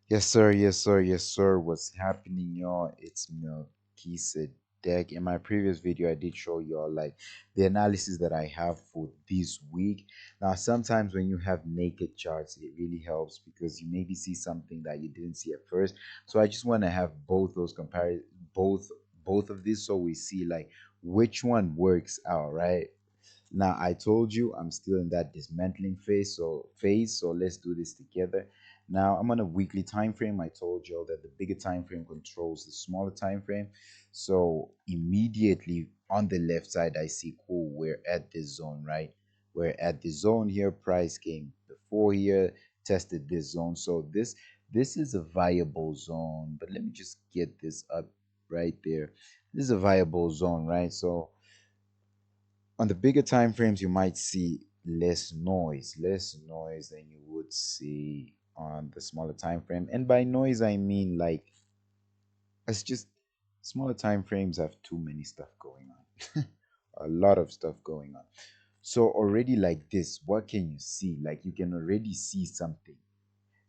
Yes, sir. Yes, sir. Yes, sir. What's happening, y'all? It's Melchizedek. In my previous video, I did show y'all like the analysis that I have for this week. Now, sometimes when you have naked charts, it really helps because you maybe see something that you didn't see at first. So I just want to have both those compare both both of these so we see like which one works out, right? Now I told you I'm still in that dismantling phase, so let's do this together. Now I'm on a weekly time frame. I told you all that the bigger time frame controls the smaller time frame. So immediately on the left side, I see cool, we're at this zone, right? We're at the zone here. Price came before here, tested this zone. So this is a viable zone, but let me just get this up right there. This is a viable zone, right? So on the bigger time frames you might see less noise than you would see on the smaller time frame, and by noise I mean like it's just smaller time frames have too many stuff going on. A lot of stuff going on. So already like this, what can you see? Like you can already see something.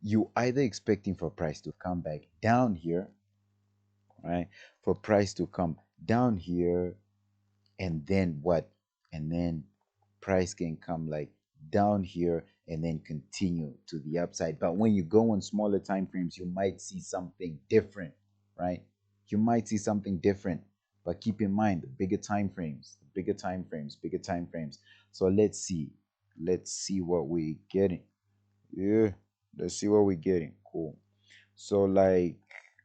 You either expecting for price to come back down here, right? For price to come down here, and then what? And then price can come like down here and then continue to the upside. But when you go on smaller time frames, you might see something different, right? You might see something different. But keep in mind the bigger time frames, bigger time frames. So let's see. Let's see what we're getting. Yeah, let's see what we're getting. Cool. So like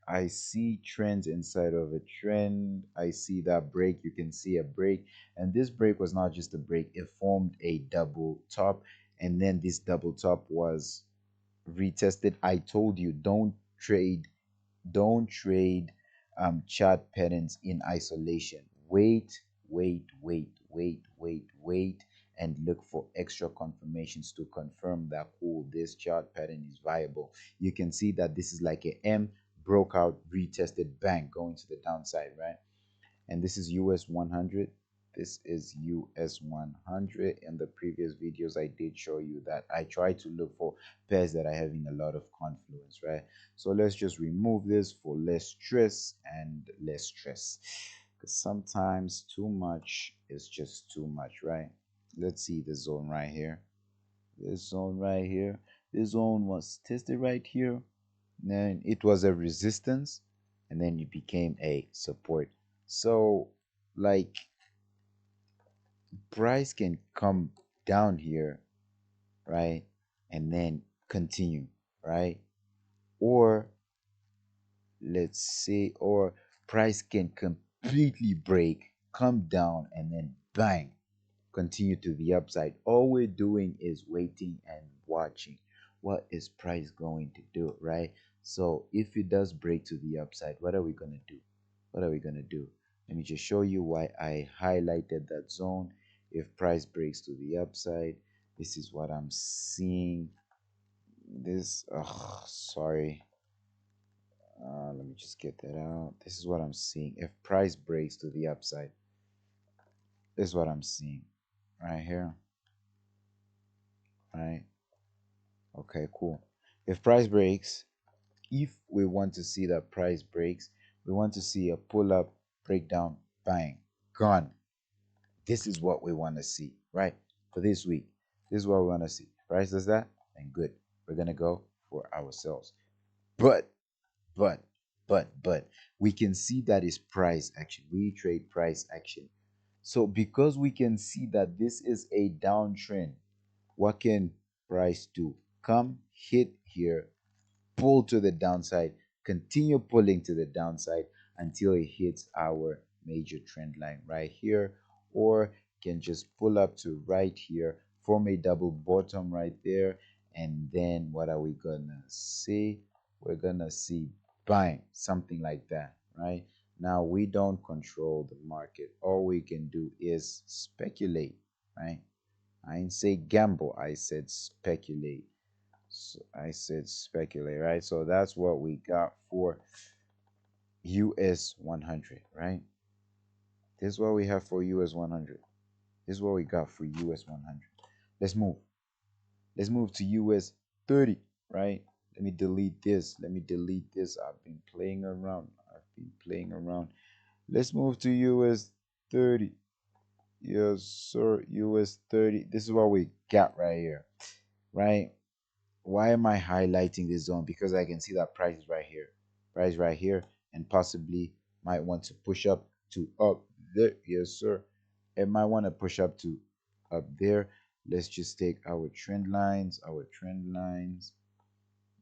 I see trends inside of a trend. I see that break. You can see a break. And this break was not just a break, it formed a double top. And then this double top was retested. I told you don't trade chart patterns in isolation. Wait, and look for extra confirmations to confirm that cool, this chart pattern is viable. You can see that this is like a M, broke out, retested, bang, going to the downside, right? And this is US 100. This is US 100. In the previous videos I did show you that I try to look for pairs that are having a lot of confluence, right? So let's just remove this for less stress and less stress, because sometimes too much is just too much, right? Let's see the zone right here. This zone right here, this zone was tested right here, then it was a resistance, and then it became a support. So like price can come down here, right, and then continue, right? Or let's say, or price can completely break, come down, and then bang, continue to the upside. All we're doing is waiting and watching what is price going to do, right? So if it does break to the upside, what are we going to do? What are we going to do? Let me just show you why I highlighted that zone. If price breaks to the upside, this is what I'm seeing. This, oh, sorry. Let me just get that out. This is what I'm seeing. If price breaks to the upside, this is what I'm seeing right here, right? Okay, cool. If price breaks, if we want to see that price breaks, we want to see a pull up, breakdown, bang, gone. This is what we want to see, right? For this week, this is what we want to see. Price does that, and good. We're gonna go for ourselves. But, but, but, we can see that is price action. We trade price action. So because we can see that this is a downtrend, what can price do? Come hit here, pull to the downside, continue pulling to the downside until it hits our major trend line right here, or can just pull up to right here, form a double bottom right there, and then what are we gonna see? We're gonna see bang, something like that, right? Now we don't control the market. All we can do is speculate, right? I didn't say gamble, I said speculate. So I said speculate, right? So that's what we got for US 100, right? This is what we have for US 100. This is what we got for US 100. Let's move. Let's move to US 30, right? Let me delete this. Let me delete this. I've been playing around. I've been playing around. Let's move to US 30. Yes, sir. US 30. This is what we got right here. Right? Why am I highlighting this zone? Because I can see that price is right here. Price right here. And possibly might want to push up to up there. Yes, sir. It might want to push up to up there. Let's just take our trend lines. Our trend lines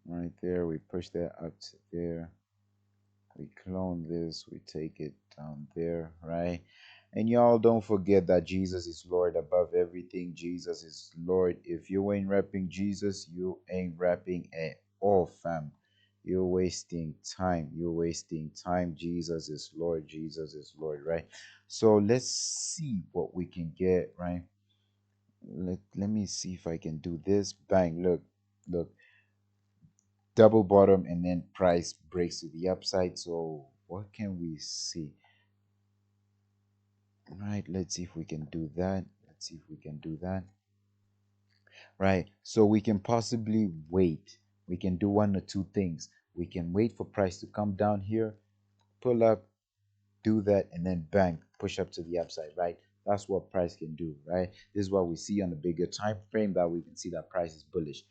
right there. We push that up to there. We clone this, we take it down there, right? And y'all don't forget that Jesus is Lord above everything. Jesus is Lord. If you ain't rapping Jesus, you ain't rapping at all, fam. You're wasting time. You're wasting time. Jesus is Lord. Jesus is Lord, right? So let's see what we can get, right? Let me see if I can do this. Bang, look, look, double bottom, and then price breaks to the upside. So what can we see? Right, let's see if we can do that. Let's see if we can do that. Right, so we can possibly wait. We can do one or two things. We can wait for price to come down here, pull up, do that, and then bang, push up to the upside, right? That's what price can do, right? This is what we see on the bigger time frame, that we can see that price is bullish.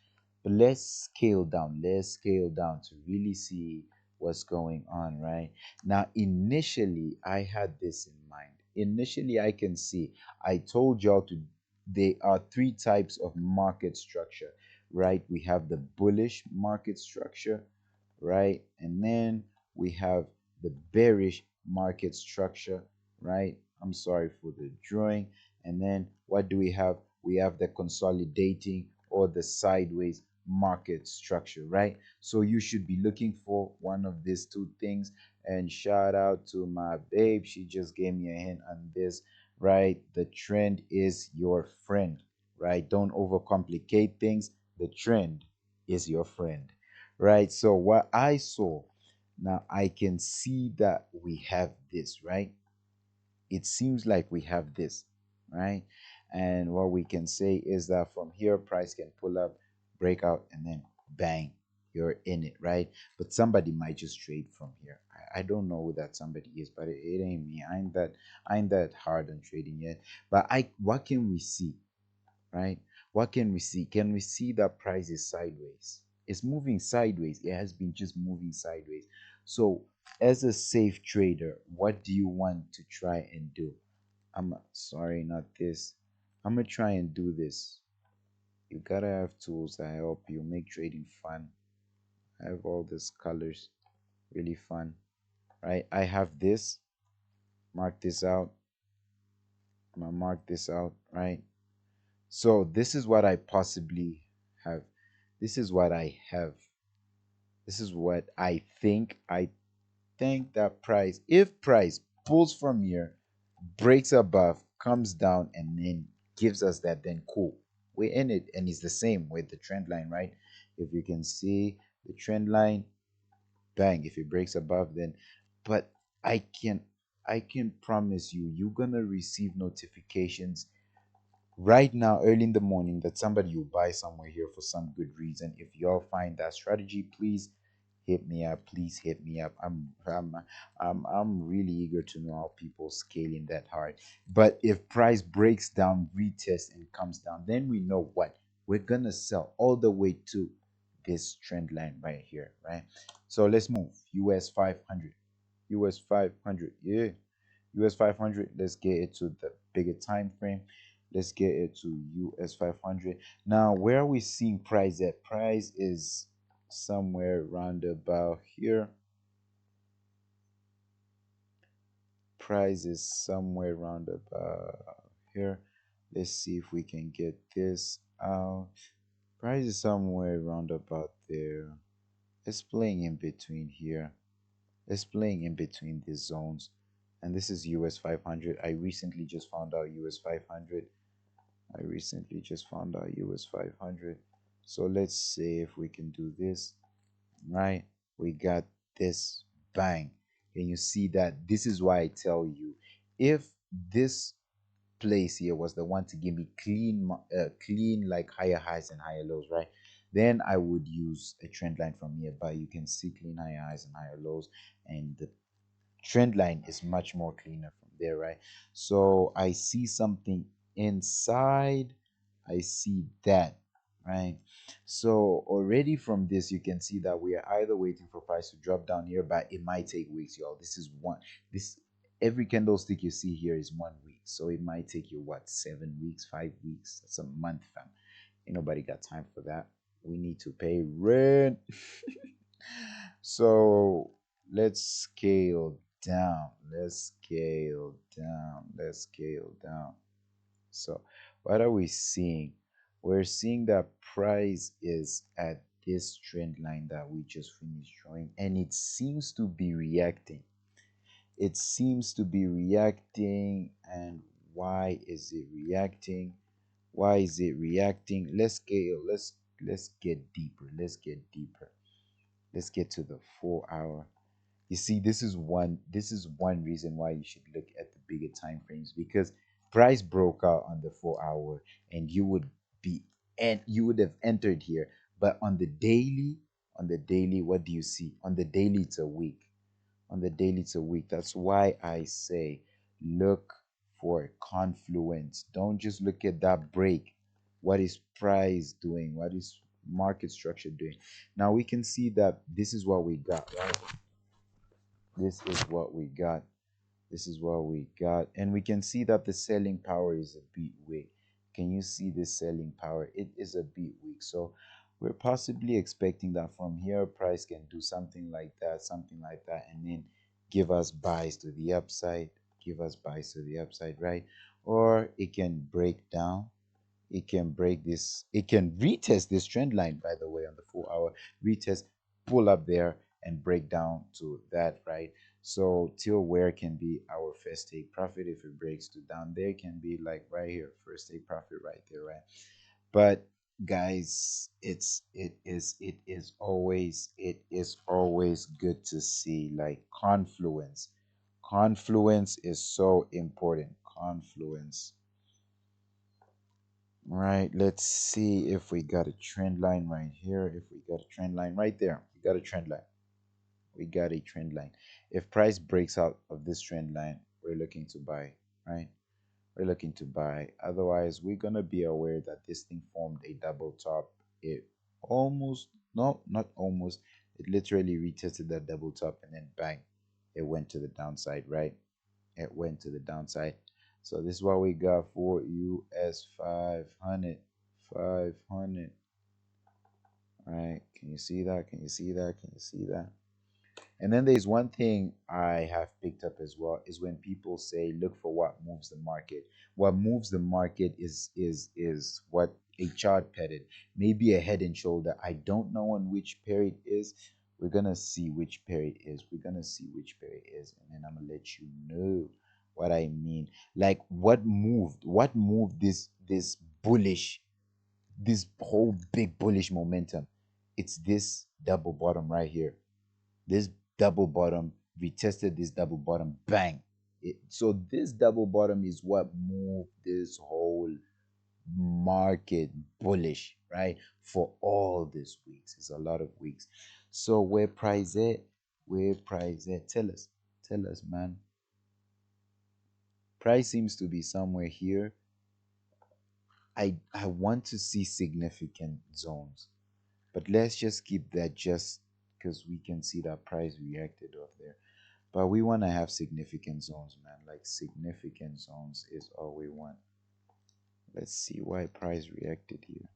But let's scale down. Let's scale down to really see what's going on, right? Now, initially, I had this in mind. Initially, I can see, I told y'all to, there are three types of market structure, right? We have the bullish market structure, right? And then we have the bearish market structure, right? I'm sorry for the drawing. And then what do we have? We have the consolidating or the sideways market structure, right? So you should be looking for one of these two things. And shout out to my babe. She just gave me a hint on this, right? The trend is your friend, right? Don't overcomplicate things. The trend is your friend, right? So what I saw, now I can see that we have this, right? It seems like we have this, right? And what we can say is that from here, price can pull up, break out, and then bang, you're in it, right? But somebody might just trade from here. I don't know who that somebody is, but it ain't me. I ain't that hard on trading yet. But what can we see? Right? What can we see? Can we see that price is sideways? It's moving sideways. It has been just moving sideways. So, as a safe trader, what do you want to try and do? I'm sorry, not this. I'm gonna try and do this. You gotta have tools that help you make trading fun. I have all these colors, really fun, right? I have this. Mark this out. I'm gonna mark this out, right? So this is what I possibly have. This is what I have. This is what I think. I think that price, if price pulls from here, breaks above, comes down, and then gives us that, then cool. We're in it, and it's the same with the trend line, right? If you can see the trend line, bang. If it breaks above, then, but I can promise you, you're gonna receive notifications right now early in the morning that somebody will buy somewhere here for some good reason. If y'all find that strategy, please hit me up. Please hit me up. I'm really eager to know how people scaling that hard. But if price breaks down, retest, and comes down, then we know what we're gonna sell all the way to this trend line right here, right? So let's move. US 500. US 500. Yeah. US 500, let's get it to the bigger time frame. Let's get it to US 500. Now, where are we seeing price at? Price is somewhere around about here. Price is somewhere around about here. Let's see if we can get this out. Price is somewhere around about there. It's playing in between here. It's playing in between these zones. And this is US 500. I recently just found out US 500. I recently just found out US 500. So let's see if we can do this, right? We got this, bang. Can you see that? This is why I tell you, if this place here was the one to give me clean, clean like higher highs and higher lows, right? Then I would use a trend line from here, but you can see clean higher highs and higher lows, and the trend line is much more cleaner from there, right? So I see something inside, I see that, right? So already from this, you can see that we are either waiting for price to drop down here, but it might take weeks, y'all. This is one, this every candlestick you see here is 1 week. So it might take you what, 7 weeks, 5 weeks? That's a month, fam. Ain't nobody got time for that. We need to pay rent. So let's scale down. Let's scale down. Let's scale down. So what are we seeing? We're seeing that price is at this trend line that we just finished drawing, and it seems to be reacting. It seems to be reacting. And why is it reacting? Why is it reacting? Let's scale. Let's get deeper. Let's get deeper. Let's get to the 4 hour. You see, this is one reason why you should look at the bigger time frames, because price broke out on the 4 hour, and be you would have entered here. But on the daily, what do you see? On the daily, it's a week. On the daily, it's a week. That's why I say look for a confluence. Don't just look at that break. What is price doing? What is market structure doing? Now we can see that this is what we got, right? This is what we got. This is what we got. And we can see that the selling power is a bit weak. Can you see the selling power? It is a bit weak. So we're possibly expecting that from here, price can do something like that, and then give us buys to the upside, give us buys to the upside, right? Or it can break down, it can break this, it can retest this trend line, by the way, on the 4 hour, retest, pull up there and break down to that, right? So till where can be our first take profit? If it breaks to down there, can be like right here, first take profit right there, right? But guys, it is always good to see like confluence is so important. Confluence. Right, let's see if we got a trend line right here. If we got a trend line right there, we got a trend line. We got a trend line. If price breaks out of this trend line, we're looking to buy, right? We're looking to buy. Otherwise, we're gonna be aware that this thing formed a double top. It almost, no, not almost. It literally retested that double top, and then bang, it went to the downside, right? It went to the downside. So this is what we got for US 500. 500. Right? Can you see that? Can you see that? Can you see that? And then there's one thing I have picked up as well is when people say look for what moves the market. What moves the market is what a chart pattern, maybe a head and shoulder. I don't know on which pair it is. We're gonna see which pair it is. We're gonna see which pair it is, and then I'm gonna let you know what I mean. Like what moved this bullish, this whole big bullish momentum. It's this double bottom right here. This double bottom retested this double bottom, bang. So this double bottom is what moved this whole market bullish, right? For all these weeks. It's a lot of weeks. So where price at? Where price at? Tell us, man. Price seems to be somewhere here. I want to see significant zones, but let's just keep that just because we can see that price reacted off there. But we want to have significant zones, man. Like significant zones is all we want. Let's see why price reacted here.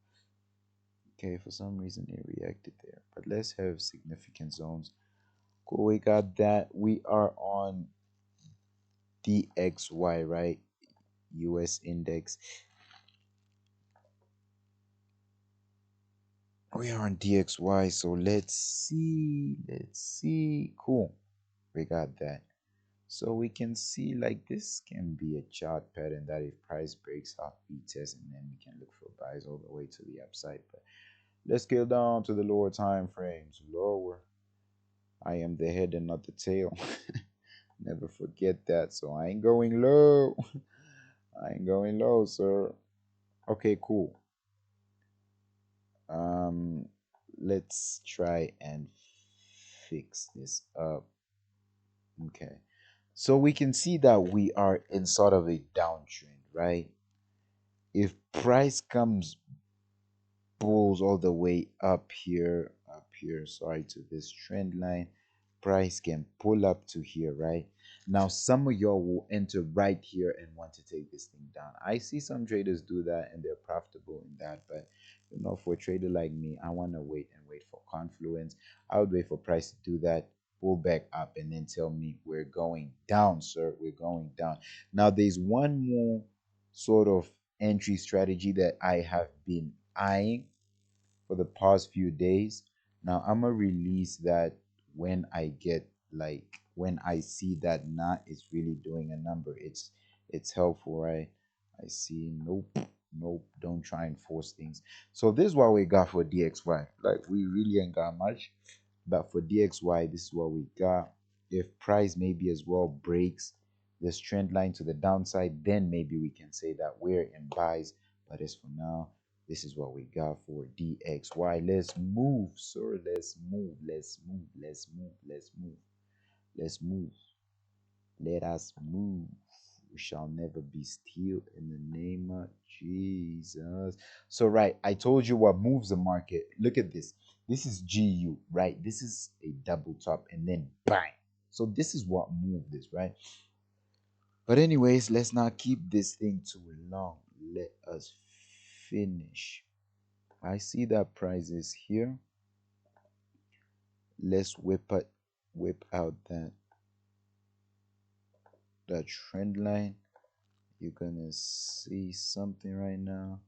Okay, for some reason it reacted there. But let's have significant zones. Cool, we got that. We are on DXY, right? US index. We are on DXY, so let's see. Let's see. Cool. We got that. So we can see like this can be a chart pattern that if price breaks out, retest, and then we can look for buys all the way to the upside. But let's scale down to the lower time frames. Lower. I am the head and not the tail. Never forget that. So I ain't going low. I ain't going low, sir. Okay, cool. Um, let's try and fix this up. Okay. So we can see that we are in sort of a downtrend, right? If price comes pulls all the way up here, sorry, to this trend line, price can pull up to here, right? Now, some of y'all will enter right here and want to take this thing down. I see some traders do that and they're profitable in that, but for a trader like me, I want to wait for confluence. I would wait for price to do that, pull back up, and then tell me we're going down, sir. We're going down. Now, there's one more sort of entry strategy that I have been eyeing for the past few days. Now I'm gonna release that when I get like when I see that not is really doing a number. It's helpful, right? I see. Nope, nope. Don't try and force things. So this is what we got for DXY. Like we really ain't got much, but for DXY, this is what we got. If price maybe as well breaks this trend line to the downside, then maybe we can say that we're in buys. But as for now, this is what we got for DXY. Let's move, sir. Let's move. Let's move. Let's move. Let's move. Let's move. Let us move. We shall never be still in the name of Jesus. So, right, I told you what moves the market. Look at this. This is GU, right? This is a double top and then bang. So, this is what moved this, right? But, anyways, let's not keep this thing too long. Let us finish. I see that price is here. Let's whip out that trend line. You're gonna see something right now.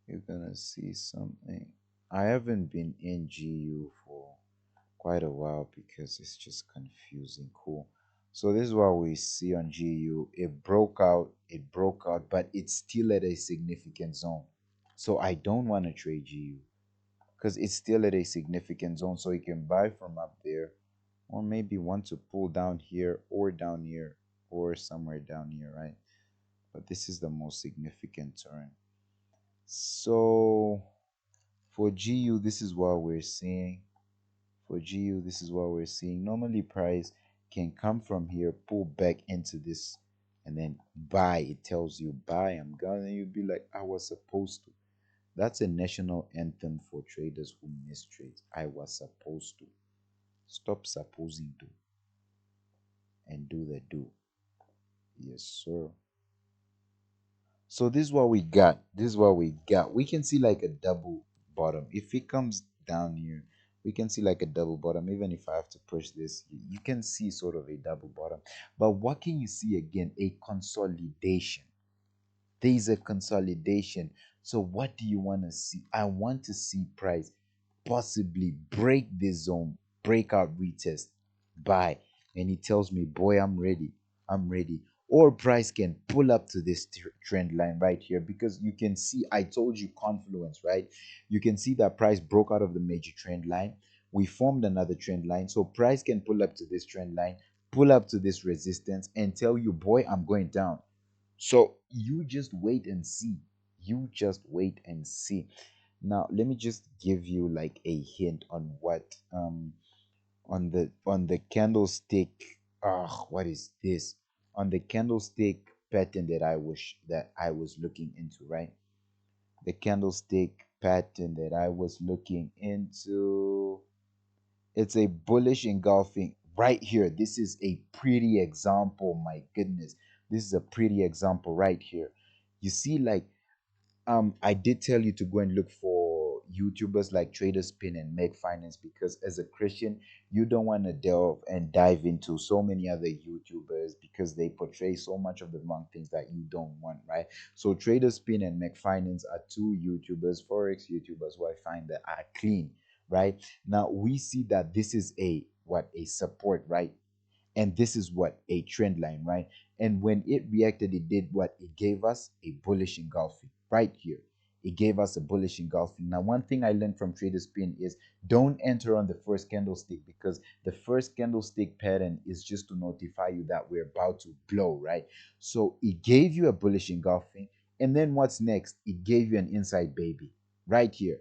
You're gonna see something. I haven't been in GU for quite a while because it's just confusing. Cool. So this is what we see on GU. It broke out, but it's still at a significant zone. So I don't want to trade GU because it's still at a significant zone. So you can buy from up there, or maybe want to pull down here or down here or somewhere down here, right? But this is the most significant turn. So for GU, this is what we're seeing. For GU, this is what we're seeing. Normally, price can come from here, pull back into this, and then buy. It tells you buy. I'm gonna. And you'd be like, I was supposed to. That's a national anthem for traders who miss trades. I was supposed to. Stop supposing to and do the do. Yes, sir. So this is what we got. This is what we got. We can see like a double bottom. If it comes down here, we can see like a double bottom. Even if I have to push this, you can see sort of a double bottom. But what can you see again? A consolidation. There is a consolidation. So what do you want to see? I want to see price possibly break this zone, breakout retest, buy. And he tells me, boy, I'm ready. I'm ready. Or price can pull up to this trend line right here because you can see, I told you confluence, right? You can see that price broke out of the major trend line. We formed another trend line. So price can pull up to this trend line, pull up to this resistance and tell you, boy, I'm going down. So you just wait and see. You just wait and see. Now, let me just give you like a hint on what on the candlestick. What is this? On the candlestick pattern that I was looking into, right? The candlestick pattern that I was looking into. It's a bullish engulfing right here. This is a pretty example. My goodness, this is a pretty example right here. You see, like I did tell you to go and look for YouTubers like Trader Spin and Meg Finance because as a Christian, you don't want to delve and dive into so many other YouTubers because they portray so much of the wrong things that you don't want, right? So Trader Spin and Meg Finance are two YouTubers, Forex YouTubers who I find that are clean, right? Now we see that this is a support, right? And this is what a trend line, right? And when it reacted, it did what? It gave us a bullish engulfing right here. It gave us a bullish engulfing. Now, one thing I learned from Trader Spin is don't enter on the first candlestick because the first candlestick pattern is just to notify you that we're about to blow, right? So it gave you a bullish engulfing. And then what's next? It gave you an inside baby right here.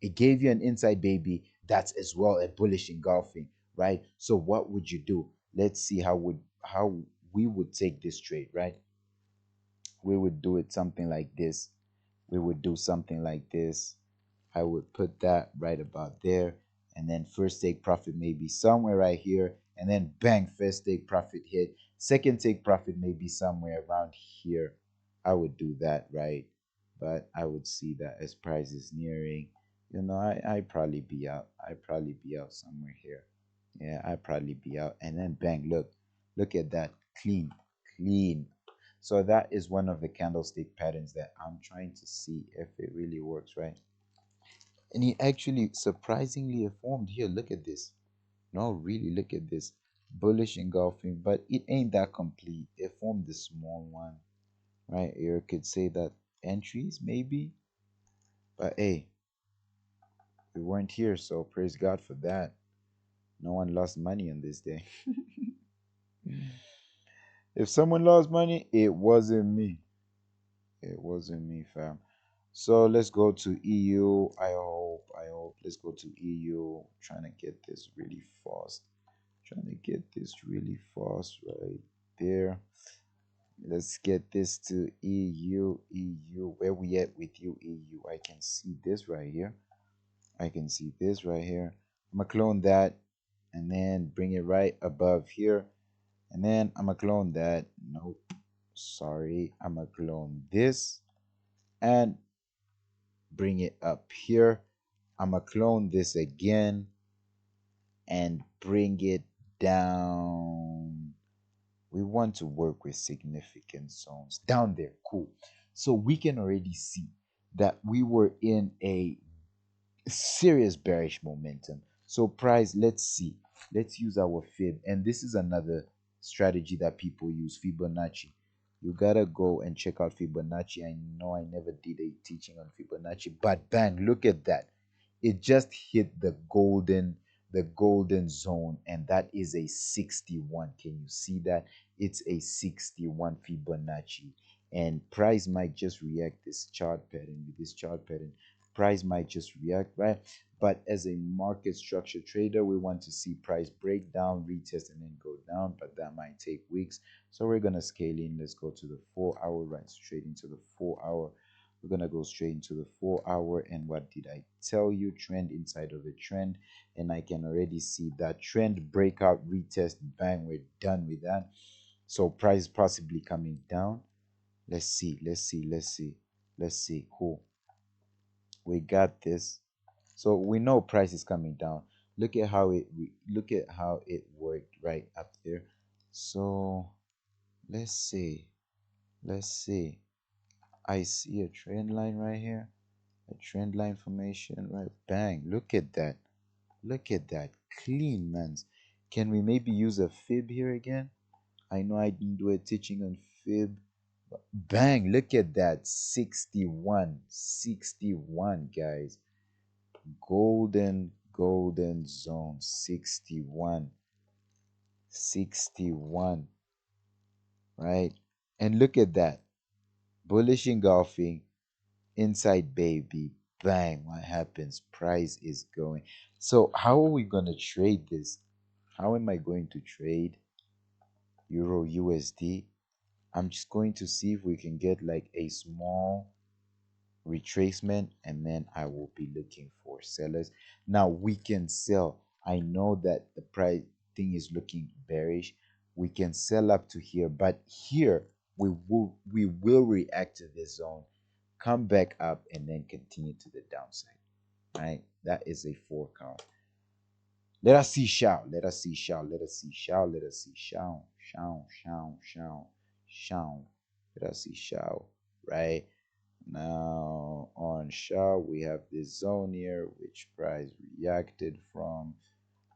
It gave you an inside baby. That's as well a bullish engulfing, right? So what would you do? Let's see how we would take this trade, right? We would do it something like this. We would do something like this. I would put that right about there. And then first take profit maybe somewhere right here. And then bang, first take profit hit. Second take profit maybe somewhere around here. I would do that, right? But I would see that as price is nearing. I probably be out. I probably be out somewhere here. Yeah, I probably be out. And then bang, look at that. Clean, clean. So that is one of the candlestick patterns that I'm trying to see if it really works, right? And he actually surprisingly formed here. Look at this. No, really, look at this. Bullish engulfing, but it ain't that complete. It formed the small one, right? You could say that entries, maybe. But hey, we weren't here, so praise God for that. No one lost money on this day. If someone lost money, it wasn't me. It wasn't me, fam. So let's go to EU. I hope. Let's go to EU. Trying to get this really fast. Trying to get this really fast right there. Let's get this to EU. EU. Where we at with you, EU? I can see this right here. I can see this right here. I'm gonna clone that and then bring it right above here. And then I'm gonna clone that. Nope. Sorry. I'm gonna clone this and bring it up here. I'm gonna clone this again and bring it down. We want to work with significant zones down there. Cool. So we can already see that we were in a serious bearish momentum. So price, let's see. Let's use our fib. And this is another strategy that people use, Fibonacci. You gotta go and check out Fibonacci. I know I never did a teaching on Fibonacci, but bang, look at that. It just hit the golden zone, and that is a 61. Can you see that? It's a 61 Fibonacci. And price might just react this chart pattern with this chart pattern. Price might just react, right? But as a market structure trader, we want to see price break down, retest, and then go down, but that might take weeks. So we're gonna scale in. Let's go to the 4 hour, right? Straight into the 4 hour. We're gonna go straight into the 4 hour. And what did I tell you? Trend inside of a trend. And I can already see that trend breakout, retest, bang, we're done with that. So price possibly coming down. Let's see, let's see, let's see, let's see. Cool. We got this. So we know price is coming down. Look at how it worked right up there. So let's see. Let's see. I see a trend line right here. A trend line formation, right? Bang. Look at that. Look at that. Clean, man. Can we maybe use a fib here again? I know I didn't do a teaching on fib. But bang. Look at that. 61. 61, guys. Golden zone. 61. 61. Right? And look at that. Bullish engulfing. Inside baby. Bang. What happens? Price is going. So how are we going to trade this? How am I going to trade Euro USD? I'm just going to see if we can get like a small retracement, and then I will be looking for sellers. Now we can sell. I know that the price thing is looking bearish. We can sell up to here, but here we will react to this zone, come back up, and then continue to the downside. Right? That is a 4 count. Let us see shout. Let us see shout. Let us see shout. Let us see shout. Shout. Shout. Shout. Shout. Let us see shout. Right? Now on shout we have this zone here which price reacted from.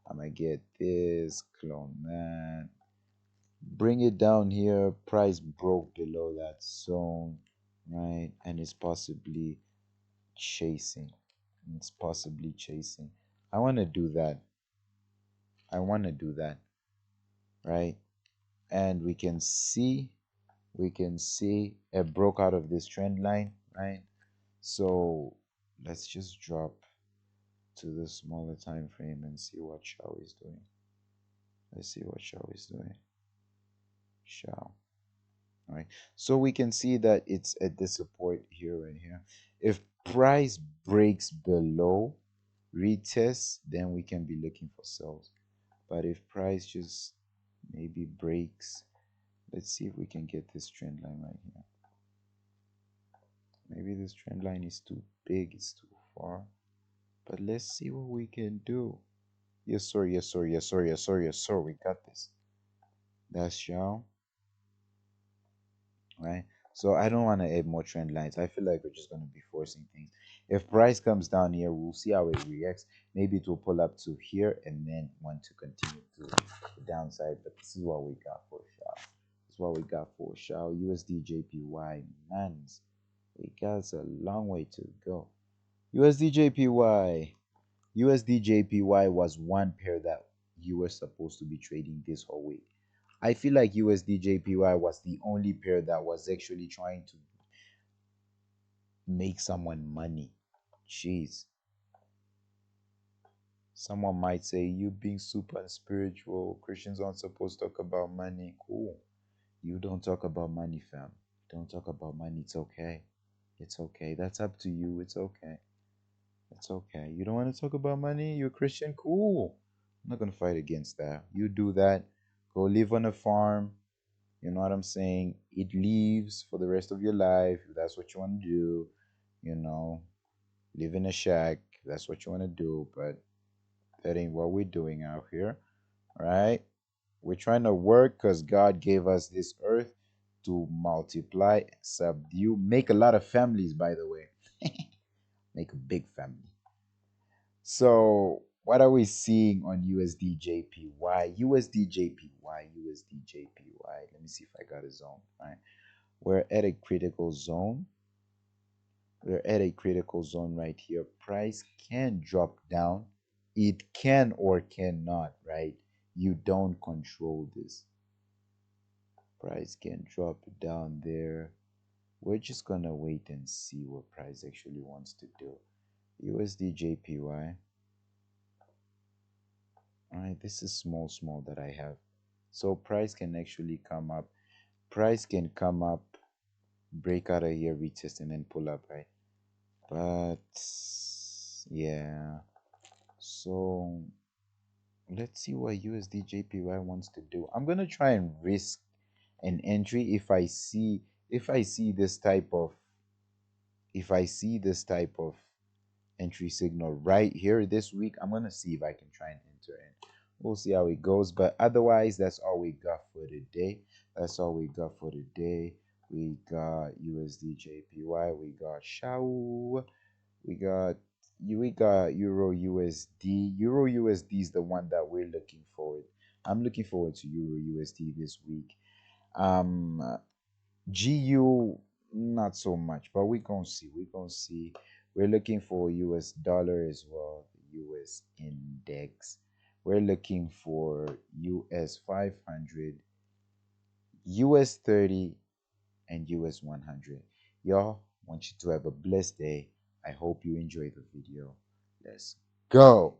I'm gonna get this, clone that, bring it down here. Price broke below that zone, right? And it's possibly chasing. It's possibly chasing. I want to do that. I want to do that, right? And we can see it broke out of this trend line, right? So let's just drop. to the smaller time frame and see what Shao is doing. Let's see what Shao is doing. Shao. All right. So we can see that it's at the support here and here. If price breaks below retest, then we can be looking for sells. But if price just maybe breaks, let's see if we can get this trend line right here. Maybe this trend line is too big, it's too far. But let's see what we can do. Yes, sir, yes, sir, yes, sir, yes, sir, yes, sir. We got this. That's Shao. Right? So I don't want to add more trend lines. I feel like we're just going to be forcing things. If price comes down here, we'll see how it reacts. Maybe it will pull up to here and then want to continue to the downside. But this is what we got for Shao. This is what we got for Shao. USD JPY, man, we got a long way to go. USD JPY. USD JPY was one pair that you were supposed to be trading this whole week. I feel like USD JPY was the only pair that was actually trying to make someone money. Jeez. Someone might say, you being super spiritual, Christians aren't supposed to talk about money. Cool. You don't talk about money, fam. Don't talk about money. It's okay. It's okay. That's up to you. It's okay. It's okay. You don't want to talk about money? You're a Christian? Cool. I'm not going to fight against that. You do that. Go live on a farm. You know what I'm saying? Eat leaves for the rest of your life. If that's what you want to do. You know, live in a shack. If that's what you want to do. But that ain't what we're doing out here. Right? We're trying to work because God gave us this earth to multiply, subdue, make a lot of families, by the way. Make a big family. So what are we seeing on USD JPY? USD JPY, USD JPY. Let me see if I got a zone. Right. We're at a critical zone. We're at a critical zone right here. Price can drop down. It can or cannot, right? You don't control this. Price can drop down there. We're just gonna wait and see what price actually wants to do. USD JPY. All right, this is small that I have. So price can actually come up. Price can come up, break out of here, retest, and then pull up, right? But yeah. So let's see what USD JPY wants to do. I'm gonna try and risk an entry if I see this type of entry signal right here this week. I'm gonna see if I can try and enter in. We'll see how it goes. But otherwise, that's all we got for today. That's all we got for today. We got USD JPY. We got Shao. We got Euro USD. Euro USD is the one that we're looking forward. I'm looking forward to Euro USD this week. GU not so much, but we're gonna see. We're gonna see. We're looking for US dollar as well, US index. We're looking for US 500, US 30, and US 100. Y'all, want you to have a blessed day. I hope you enjoy the video. Let's go.